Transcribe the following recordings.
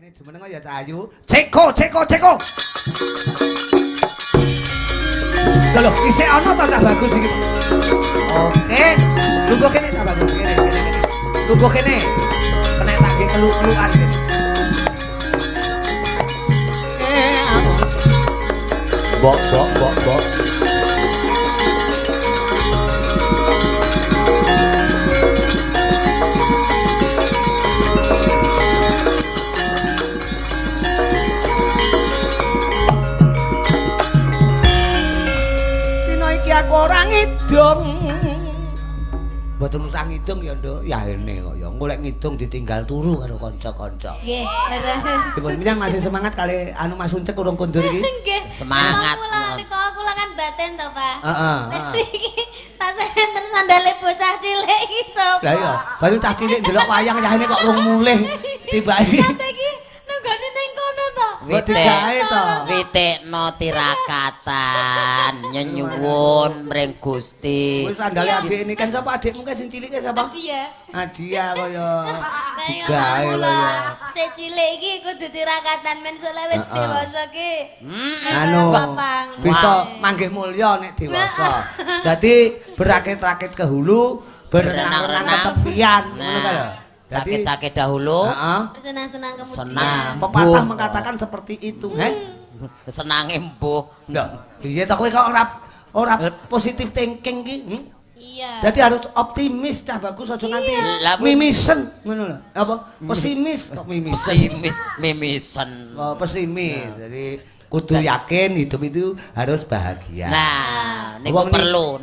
Ini jumeneng ya Cahayu. Ceko. Lho, isih ana ta Cah Bagus iki. Oke. Tunggu kene Cah Bagus kene. Tunggu kene. Kena tak ge keluk-kelukan kene. Bok. Aku ora ngidung. Mboten usah ngidung ya, Nduk. Ya ene kok ya. Golek ngidung ditinggal turu karo kanca-kanca. Nggih, leres. Dipun minang masih semangat kali anu Mas Uncek urung kondur iki. Nggih. Semangat. Kula kan baten to, Pak. Heeh. Iki tak senten sandale bocah cilik iki sapa? Lah iya, baru cah cilik ndelok wayang cahene kok urung mulih tibake. Kate iki nenggone ning kono to. Witekno tirakatan nyenyuwun mring Gusti. Wis sandale adik ini kan sapa adikmu kan sing cilik sapa? Dia. Adia kaya Kayak gawe lho ya. Sik cilik iki kudu tirakatan men sok wis dewasa ki. Anu bisa manggih mulya nek dewasa. Dadi berakit-rakit ke hulu, berenang-renang ke tepian, ngono kan lho. Sakit-sakit dahulu. Heeh. Senang-senang kemudian. Senang. Pepatah mengatakan seperti itu, Senange mbuh. Lho, piye to kowe kok ora positif thinking ki? Iya. Jadi harus optimis, Cah Bagus aja nganti mimisen ngono lho. Apa? Pesimis kok mimisen. Mimisen. Oh, pesimis. Jadi kudu yakin hidup itu harus bahagia. Nah, niku perlu.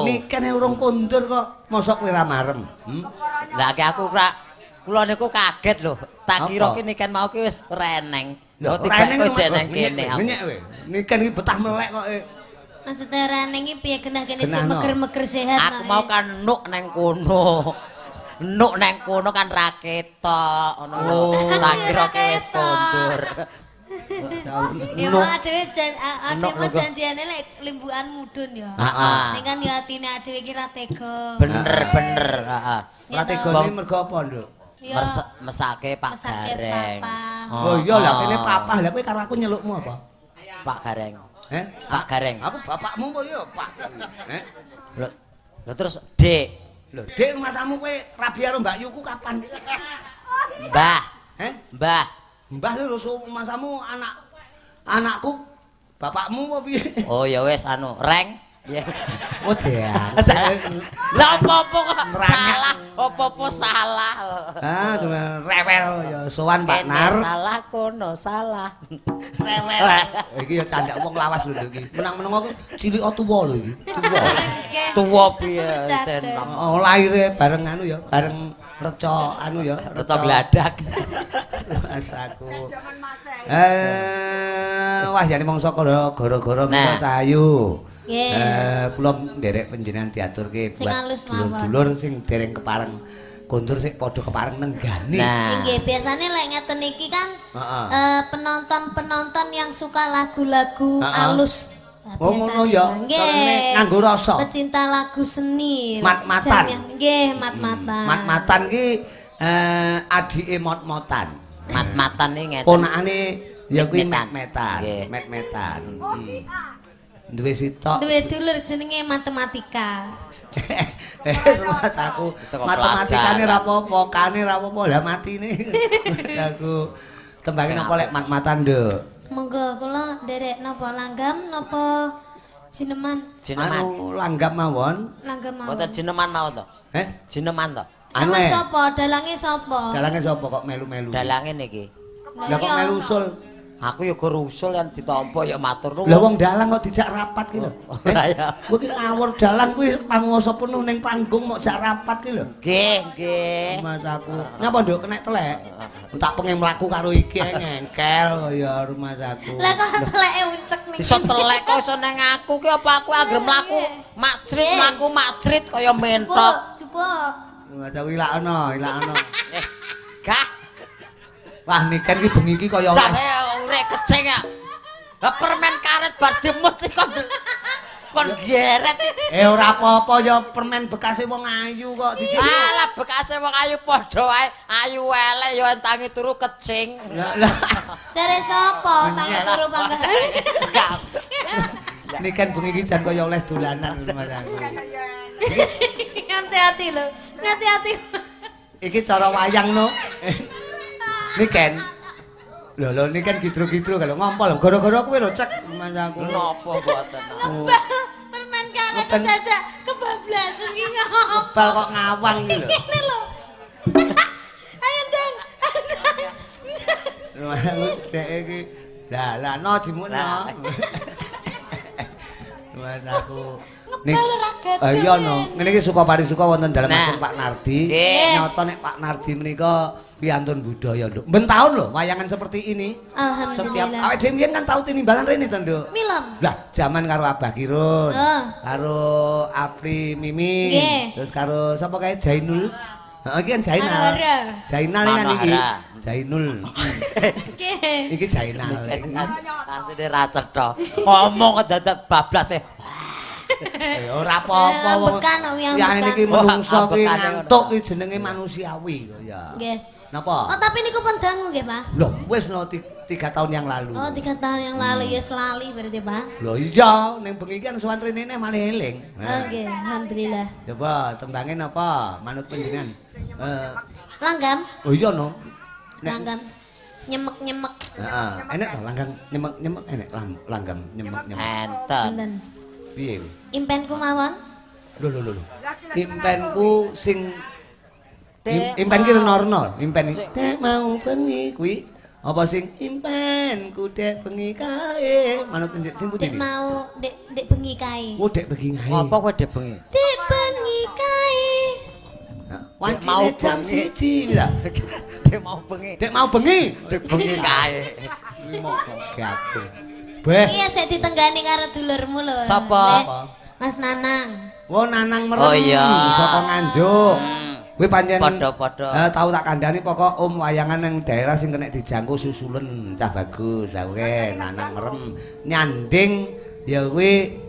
Nikah urung kondur kok mosok kowe ra marem. Lah aku kula niku kaget lho. Tak kira ki niken mau ki wis reneng. Lho tiba kok jeneng kene aku. Nyek kowe. Niken iki betah melek kok. Maksudnya reneng iki piye genah kene cek meger-meger sehat. Aku mau kan nuk neng kono. Nuk neng kono kan ra ketok ngono lho. Tak kira ki wis kondur. Ya mak adewe janjiane lek limbukan mudhun ya. Ning kan ya atine adewe iki ra tega. Bener, heeh. Ora tegone mergo apa, Nduk? Mesake Pak Gareng. Oh iya lah kene papah. Lah kowe karo aku nyelukmu apa? Pak Gareng. Pak Gareng. Aku bapakmu kok ya, Pak. Lho terus Dik. Lho, Dik masamu kowe rabi karo Mbak Yuku kapan? Mbah. Mbah. Mbah lho masamu anakku bapakmu apa piye? Oh ya wis anu, Reng. Oh jean. Lah apa-apa kok salah, apa-apa salah. Ah, rewel ya sowan Pak Nar. Salah kono, salah. Rewel. Iki ya candak wong lawas lho iki. Menang-menang aku cilik tuwa lho iki. Tuwa piye jeneng. Oh, laire bareng anu ya, bareng reca anu ya, reca gladak. Asaku. Wah jane mongso gara-gara kita Cahayu. Kula nderek panjenengan diaturke buat dulur-dulur sing dereng kepareng kondur sik padha kepareng nenggani. Nggih, biasane lek ngeten iki kan penonton-penonton yang suka lagu-lagu alus. Oh ngono ya. Nggih. Nganggo rasa. Pecinta lagu seni. Mat-matan. Nggih, mat-matan. Mat-matan ki adike mot-motan. Mat-matan iki ngeten. Ponakane ya kuwi met-metan. Met-metan. Duwe sitok. Duwe dulur jenenge matematika. Mas aku matematikane ra apa-apa, kane ra apa-apa, lah matine. Aku tembangin apa lek mat-matan, Nduk. Monggo kula nderek napa langgam napa jineman? Anu langgam mawon. Langgam mawon. Mboten jineman mau to? Jineman to? Anu sapa? Dalange sapa? Dalange sapa kok melu-melu? Dalange niki. Lah kok melu usul? Aku ya gur usul yang ditampa ya matur nuwun. Lah wong dalang kok dijak rapat ki lho. Ora ya. Kowe ki ngawur dalang kuwi panguwasa penuh ning panggung mok jak rapat ki lho. Nggih. Mas aku. Ngapa Nduk kenek telek? Tak pengen mlaku karo iki ngengkel ya rumah aku. Lah kok teleke uncek niki. Iso telek kok iso nang aku ki apa aku anggere mlaku makcrit kaya mentok. Coba. Mas aku ilakno. Gah. Wah niken iki bengi iki kaya jane urek kecing ya. Lah permen karet bar dimut iki kok. kon geret. Ora apa-apa ya permen bekase wong ayu kok dijil. Alah bekase wong ayu padha wae, ayu elek ya entangi turu kecing. Lah. Jare sapa tangi turu pangkat. Ini kan bengi iki jan kaya oleh dolanan Mas aku. Hati-hati lho. Hati-hati. Iki cara wayang no. Niken. Lho niken gidro-gidro kalau ngompol gara-gara kowe lho cek Mas aku. Napa mboten. Permen kalet dadak kebablasan iki ngopal kok ngawang iki lho. Ngene lho. Ayo Ndang. Lho dek iki. Lah no jimukno. Mas aku iya no, ngene iki suka parisuka wonten dalem Pak Nardi. Nyoto nek Pak Nardi menika piantun budaya, Nduk. Ben taun lho wayangan seperti ini. Alhamdulillah. Setiap awake dhewe mbiyen kan tau tinimbalan rene to, Nduk. Milem. Lah, zaman karo Abah Kirun. Karo Apri Mimi. Terus karo sapa kae Jainul. Heeh, iki kan Jainal. Jainal kan iki. Jainul. Iki Jainal. Asline ra cetha. Ngomong kok dadak bablas e. Ora apa-apa wong. Ya niki menungso kuwi ngantuk ki jenenge manusiawi kok ya. Nggih. Napa? Oh, tapi niku pun dangu nggih, Pak. Loh, wis no 3 tahun yang lalu. Oh, 3 tahun yang lalu ya selali berarti, Pak. Loh iya, ning bengi iki sowan rene malah eling. Oke, alhamdulillah. Coba tembangin apa? Manut panjenengan. Langgam? Oh iya no. Langgam. Nyemek-nyemek. Heeh, enek to langgam nyemek-nyemek enek langgam nyemek-nyemek. Enten. Piye? Impenku mawon. Lho. Impenku sing impen ki Norno, impen dek mau bengi kuwi apa sing impenku dek bengi kae manut sing pundi Dek mau dek bengi kae. Oh dek bengi kae. Apa kowe dek bengi? Dek bengi kae. Mau jam 1 bisa. Dek mau bengi. Dek mau bengi. Dek bengi kae. Kuwi mau gawe. Beh. Iya sik ditenggani karo dulurmu lho. Sapa? Mas Nanang. Oh Nanang merem. Oh iya. Saka Nganjuk. Kuwi pancen padha-padha. Tau tak kandhani pokok wayangan nang daerah sing kena dijangkau susulen cah bagus. Oke, Nanang merem nyanding ya kuwi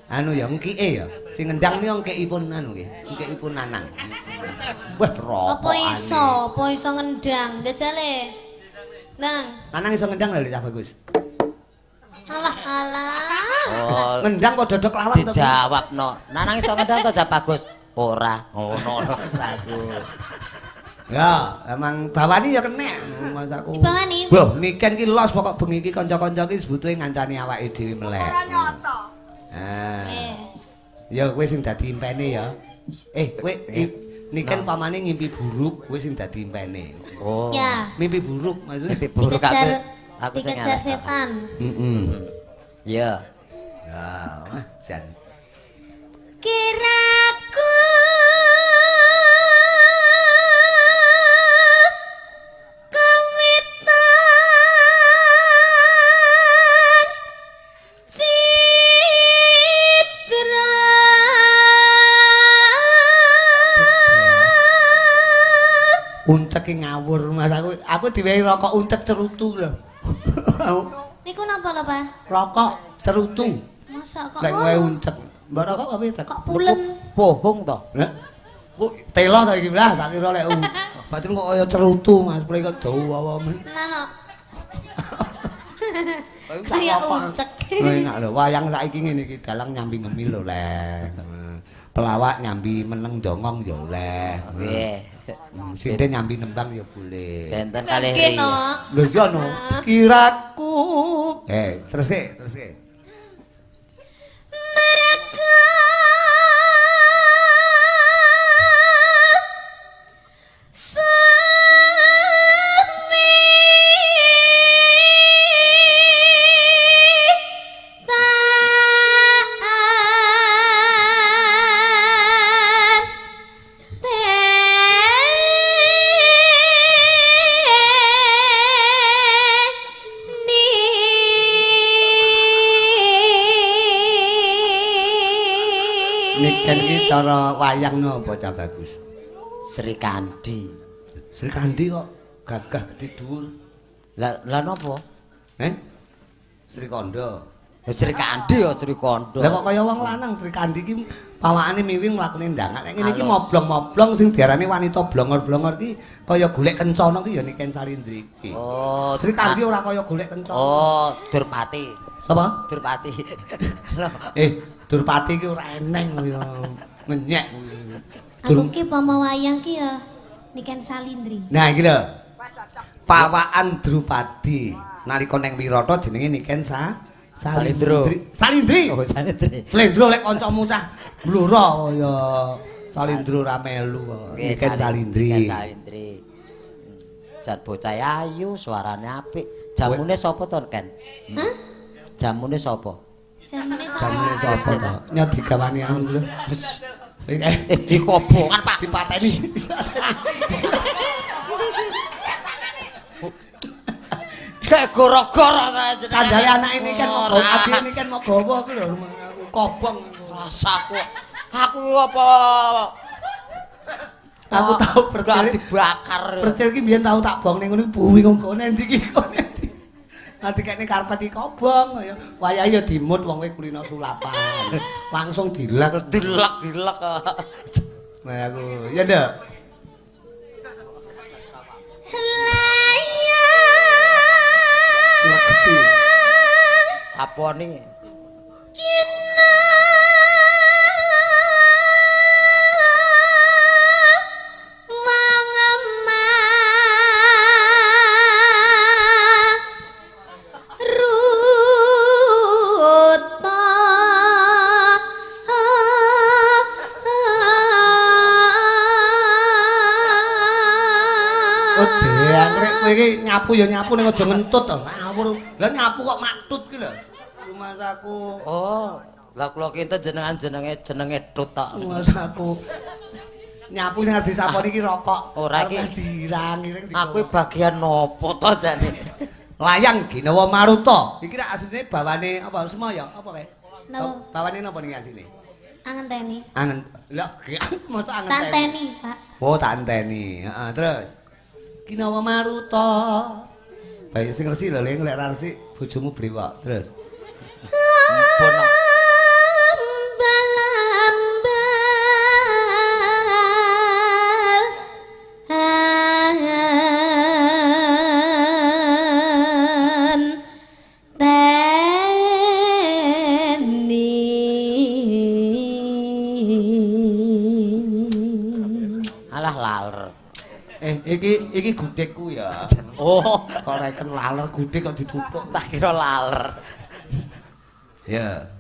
anu ya engkike ya. Sing ngendang niku engkikipun anu nggih. Engkikipun Nanang. Wah, rokok. Apa iso ngendang? Jajale. Nang. Nanang iso ngendang lho cah bagus. Alah. Oh, ngendang kok dodok lawak to. Dijawabno. Nanang iso ngendang to cah bagus. Ora, ngono aku. Ya, emang bawani ya kenek Mas aku. Dibawani. Loh, niken ki los pokok bengi iki kanca-kanca ki sebutuhe ngancani awake dhewe melek. Ora nyoto. Ya kowe sing dadi impene ya. Kowe niken pamane ngimpi buruk, kowe sing dadi impene. Oh. Ya. Mimpi buruk maksudnya Mimpi buruk aku sing dikejar setan. Iya. Ya, jan. Kiraku kawitan citra uncek ngawur Mas aku diwehi rokok uncek cerutu lho. Niku napa lho, Pak? Rokok cerutu. Masa kok Lek kowe uncek. Mbak rokok apa ya? Kok pulen? Bohong to. Lah. Kok telo to iki lah tak kira lek batin kok kaya cerutu Mas, mriki kok dawa men. Nano. Kaya uncek. Lho enak lho, wayang saiki ngene iki dalang nyambi ngemil lho Le. Pelawak nyambi meneng dongong ya oleh. Nggih. Sinde nyambi nembang ya boleh. Benten kalih Nggih, ri. no. Lho iya no, kiraku. Terus Mereka niken iki cara wayangno apa cah bagus? Sri Kandi. Sri Kandi kok gagah gedhe dhuwur. Lah napa? Sri Kondo. Sri Kandi ya Sri Kandha. Lah kok kaya wong lanang Sri Kandi iki pawakane miwing mlakune ndangan. Nek ngene iki moblong-moblong sing diarani wanita blongor-blongor iki kaya golek kencana iki ya Niken Salindri iki. Oh, Sri Kandi ora kaya golek kencana. Oh, Durpati. Apa? Durpati. Durpati iki ora eneng kaya ngenyek. Aku ki pama wayang ki ya Niken Salindri. Nah iki lho. Pawakan Drupadi nalika ning Wirata jenenge Niken Salindro. Salindri. Oh, Salindri. Salindro lek kancamu cah blura kaya Salindro ra melu kok. Niken Salindri. Niken Salindri. Jan bocah ayu, suarane apik. Jamune sapa to, Ken? Hah? Jamune sapa? Jamune Jamune sapa to? Nya digawani anu lho. Wis. Iki kobongan Pak dipateni. Kayak goro-goro aja. Kandhane anak ini kan mau adine ini kan mau gawa ku lho kobong rasaku. Aku apa? Aku tahu percil dibakar. Percil ki mbiyen tahu tak bong ning ngono buwi kok endi ki kok endi. Nanti kene karpet iki kobong ya. Wayahe ya dimut wong kowe kulino sulapan. Langsung dilek. Dilek. Nah aku ya ndak. Apa nih? Kowe iki nyapu ya nyapu ning aja ngentut to. Ngawur. Lah nyapu kok maktut ki lho. Rumasaku. Oh, lah kula kinten jenenge tut tok. Rumasaku. Nyapu sing disaponi iki rokok. Ora iki dirangi. Aku bagian nopo to jane? Layang Ginawa Maruta. Iki rak asline bawane apa Semaya apa kae? Napa? Bawane napa niki asline? Angenteni. Angen. Lah mosok angenteni. Tanteni, Pak. Oh, tanteni. Heeh, terus. Ginawa Maruta. Bae sing resi lho lek ra resi bojomu brewok. Terus. Ampun. Iki gudhekku ya. Oh, kok reken laler gudhek kok dituthuk. Tak kira laler. Ya.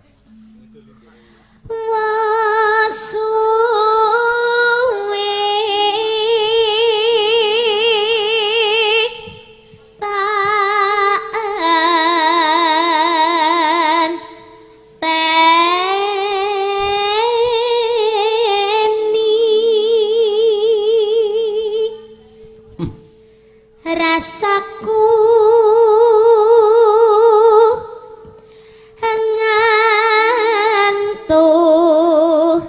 Rasaku ngantuk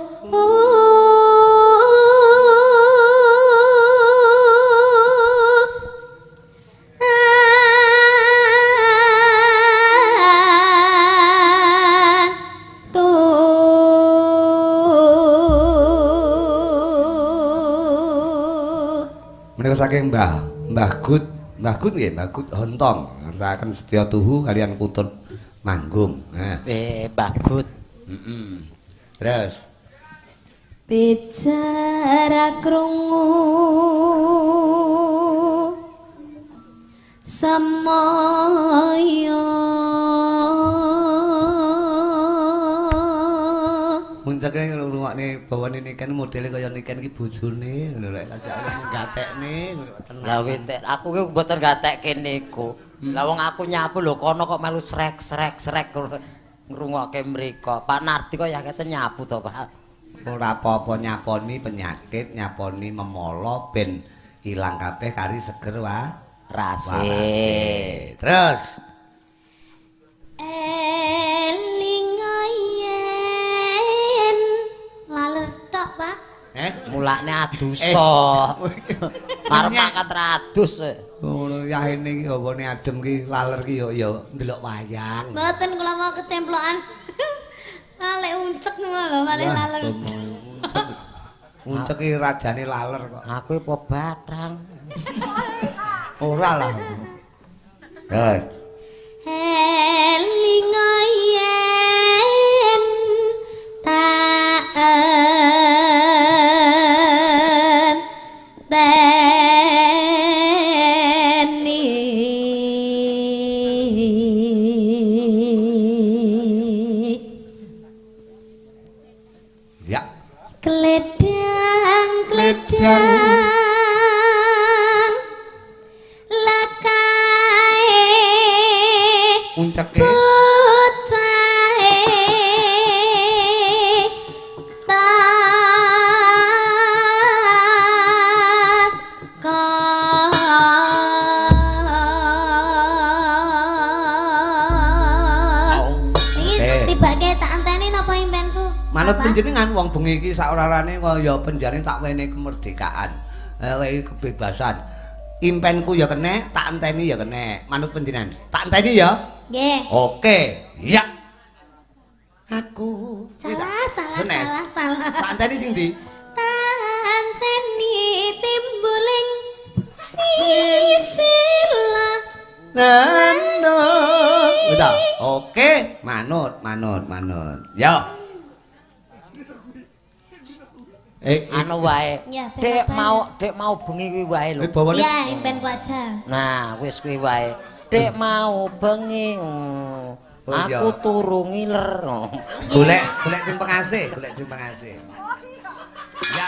menika saking Mbah Gut nggih, Mbah Gut Hontong ngersakaken sedya tuhu kalian kutut manggung. Nah, Mbah Gut. Terus bicara krungu samaya muncake ngrungokne bawane niken modele kaya niken iki bojone ngono lek ajake gatekne tenang. Lah winten aku ki mboten gatekke niku. Lah wong aku nyapu lho kono kok melu srek ngrungokke mriko. Pak Nardi kok ya kete nyapu to, Pak. Ora apa-apa nyaponi penyakit, nyaponi memolo ben ilang kabeh kari seger rase. Terus laler tok, Pak. Mulane adusa. Arep makan radus. Ngono yahene iki hawane adem ki laler ki ya ndelok wayang. Mboten kula mau ketemplokan. Malih uncek ngono lho, malih laler. Uncek ki rajane laler kok. Aku apa bathang. Ora lah. Hei. Elingayen taen teni Ya. Kledang lakae Unceke bocahe tibake tak anteni napa impenku? manut panjenengan wong bengi iki sak orarane kaya penjane tak wene kemerdekaan. Kebebasan. Impenku ya kene, tak enteni ya kene. Manut panjenengan. Tak enteni ya? Nggih. Oke. Ya. Aku Salah. Tak enteni sing ndi? Tanteni timbuling sisila. Nano. Udah. Oke, manut. Ya. Anu wae. Ya, Dek mau bengi kuwi wae lho. Bawane Ya, impenku aja. Nah, wis kuwi wae. Dek mau bengi. Aku turu ngiler. golek sing pengasih, Ya.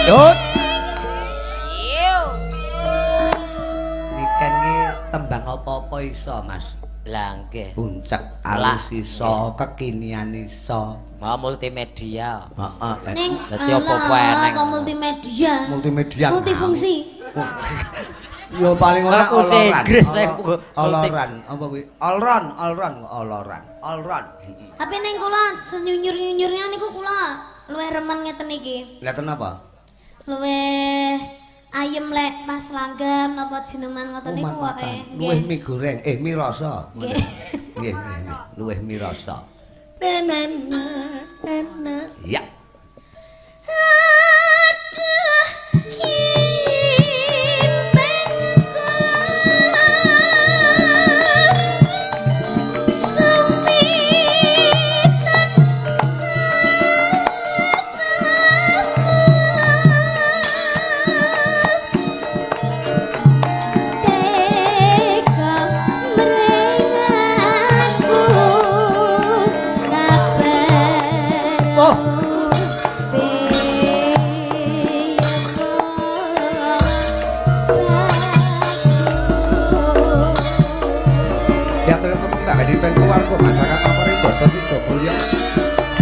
Yut. Niken ki tembang apa-apa iso, Mas. Lah nggih. Buncek alus iso, kekinian iso. Mau multimedia. Heeh. Ning Dadi apa-apa eneng. kok multimedia. Multimedia. Multifungsi. Yo paling ora Aku Inggris sing oloran. Apa kuwi? Olron. Tapi ning kula senyunyur-nyunyurnya niku kula luwih remen ngeten iki. Lihaten apa? Luwih ayem lek pas langgam napa jineman ngoten niku wae. Luwih mie goreng, mie rasa. Nggih. Nggih. Luwih mie rasa. Ya. Dados sing mulya.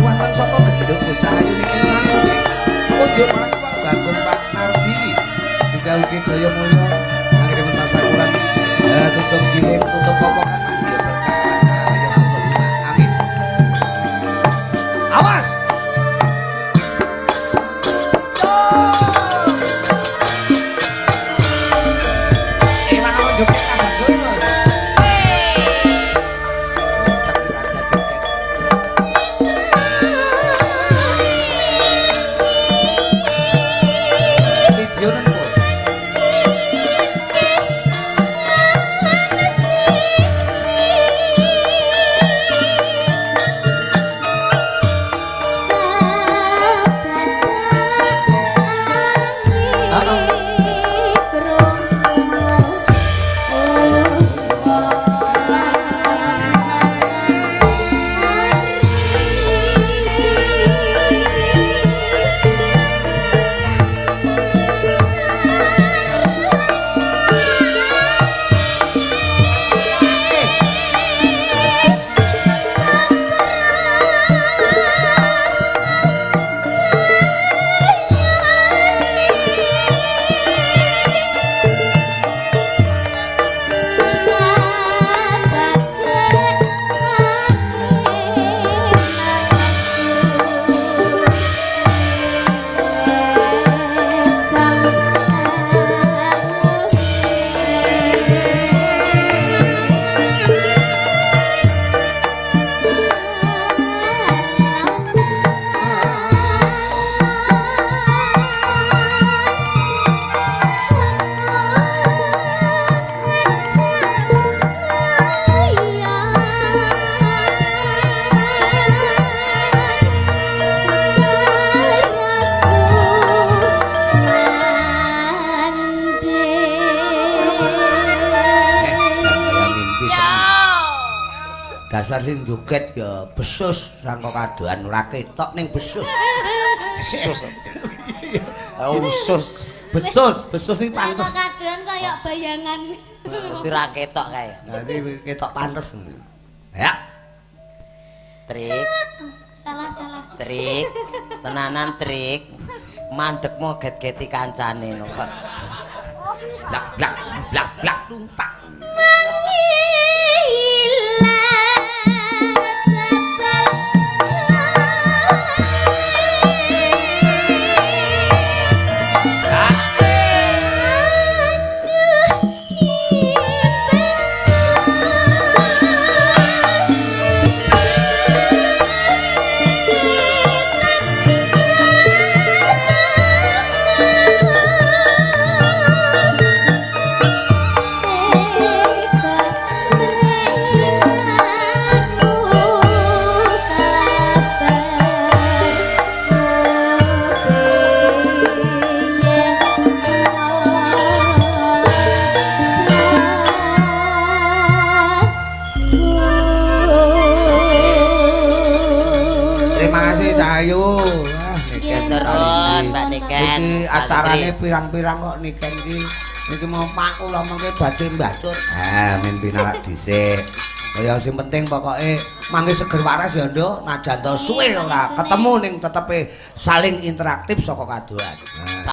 Kuwatan saka gendhog bocah ayu niki sange. Ojo malah Bagong Pak Nardi. Dikawuhi jaya mulya. Akhire mentas sakuran. Tutup giling, tutup pokokan mandi berkah lancar ya Allahumma. Amin. Awas. Dasar sing joget ya besus sangka kadohan ora ketok ning besus. Besus. Usus. Besus iki pantes. Sangka kadohan kaya bayangan. Dadi ra ketok kae. Dadi ketok pantes. Ya. Trik. Salah. Trik. Tenanan trik. Mandekmu get-geti kancane no. Blak tuntak. Niken acarane pirang-pirang kok niken iki niki mau Pak kula mengke badhe mbacut men pinarak dhisik kaya sing penting pokoke mangke seger waras ya nduk najan to suwe ora ketemu ning tetepe saling interaktif saka kadohan